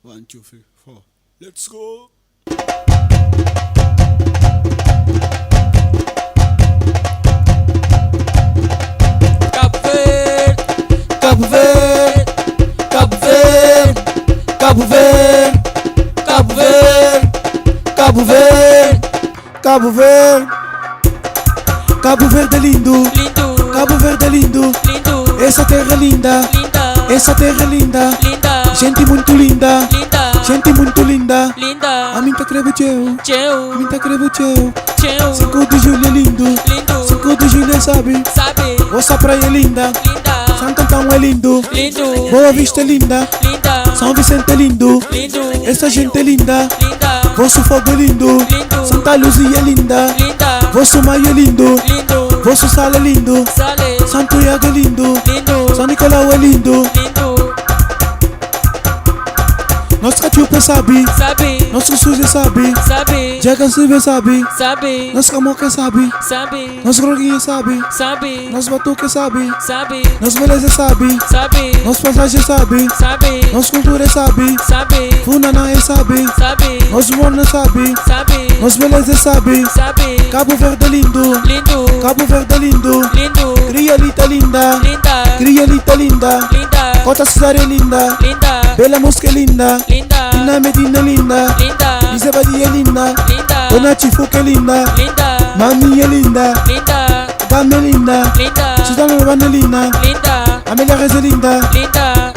1, 2, 3, 4. Let's go. Cabo Verde, Cabo Verde, Cabo Verde, Cabo Verde, Cabo Verde, Cabo Verde, Cabo Verde. Cabo Verde é lindo, lindo, Cabo Verde é lindo. lindo, Essa terra é linda, linda, essa terra é linda. linda, Gente muito linda, linda, gente muito linda. linda. A mim tá crevo teu, a Tchau, mim tá crevo teu. tchau, 5 de julho é lindo, lindo, 5 de julho sabe. sabe, Vossa praia é linda, linda, Santo Antão é lindo, lindo, Boa Vista é linda, linda, São Vicente é lindo. lindo, Essa gente é linda, linda, vosso fogo é lindo, lindo, Santa Luzia é linda, linda, vosso maio é lindo, lindo, vosso sal é lindo, sale, Santo Iago é lindo, lindo, São Nicolau é lindo. lindo, Nosso cachupa sabe, sabe, nosso sujo sabe, sabe, Jaga Silva sabe, sabe, nosso camoca sabe, sabe, nosso groguinha sabe, sabe, nosso batuque sabe, sabe, nosso beleza sabe, sabe, nosso paisagem sabe, sabe, nossa cultura sabe, sabe, Funana sabe, sabe, nosso morna sabe, sabe, nossa beleza sabe. sabe, Cabo Verde é lindo, lindo, Cabo Verde é lindo, lindo, Criolita linda, linda, Criolita linda, linda, Cota Cesar é linda, linda, Bela Mosca é linda, linda, Ina Medina é linda, linda, Isabadi é linda, linda, Dona Tifuca é linda, linda, Mami é linda, linda, Gama é linda, linda, Suzana Urbana é linda, linda, Amélia Reza é linda. linda,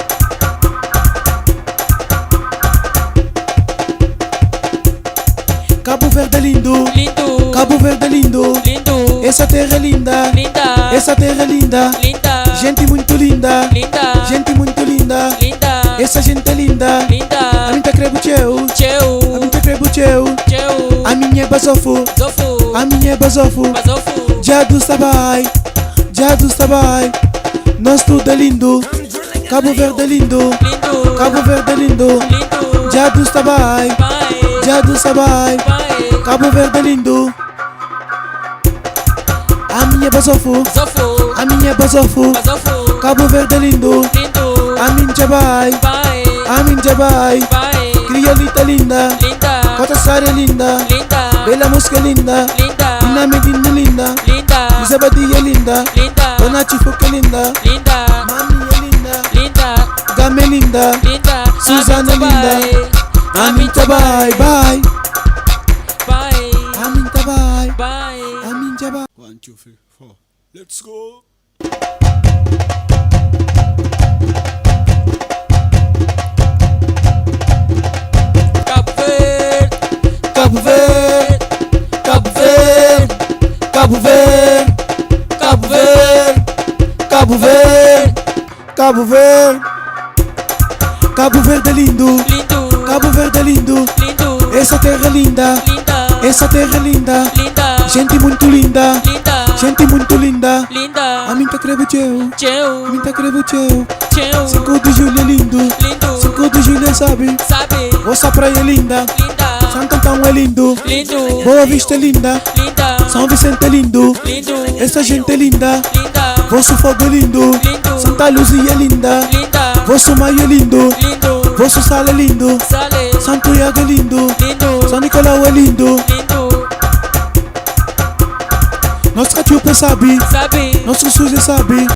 Cabo Verde é lindo, lindo, Cabo Verde é lindo, lindo, essa terra é linda, linda, essa terra é linda, linda, gente muito linda, linda, gente muito linda, linda, essa gente é linda. A linda, mim tá crevo teu, a tchau, mim tá crevo teu, tchau, a minha é basofo, zofu, a minha é basofo, bazofu, Jadu Sabai, Jadu Sabai, nós tudo é lindo, Cabo Verde é lindo, lindo, Cabo Verde é lindo, lindo, Jadu Sabai, pai, Jadu Sabai, pai, Cabo Verde é lindo, a minha é basofo, zofu, a minha é basofo, bazofu, Cabo Verde é lindo, lindo, a minha Jabai, pai, a minha Jabai, pai, Criolita linda, linda, Cota Sara é linda, linda, Bela Mosca é linda, linda, Ina Medina é linda, linda, Isabadi é linda, linda, Dona Tifuca é linda, linda, Mami é linda, linda, Gama é linda, linda, Suzana é linda, Aminta bye bye, bye, Aminta bye, bye. Aminta bye. 1, 2, 3, 4. Let's go. Cabo Verde, Cabo Verde, Cabo Verde, Cabo Verde, Cabo Verde, Cabo Verde, Cabo Verde. Cabo Verde é lindo, lindo, Cabo Verde é lindo, lindo, essa terra é linda, linda, essa terra é linda, linda, gente muito linda, linda, gente muito linda. linda, A mim tá crevo teu, a tchau, mim tá crevo teu. tchau, 5 de julho é lindo, lindo, 5 de julho sabe. sabe, Vossa praia é linda, linda, Santo Antão é lindo, lindo, Boa Vista é linda, linda, São Vicente é lindo, lindo, essa gente é linda, linda, vosso fogo é lindo, lindo, Santa Luzia é linda, linda, vosso maio é lindo, lindo, vosso sal é lindo, sale, Santo Iago é lindo, lindo, São Nicolau é lindo, lindo, nosso cachupa sabe, sabe, nosso sujo sabe.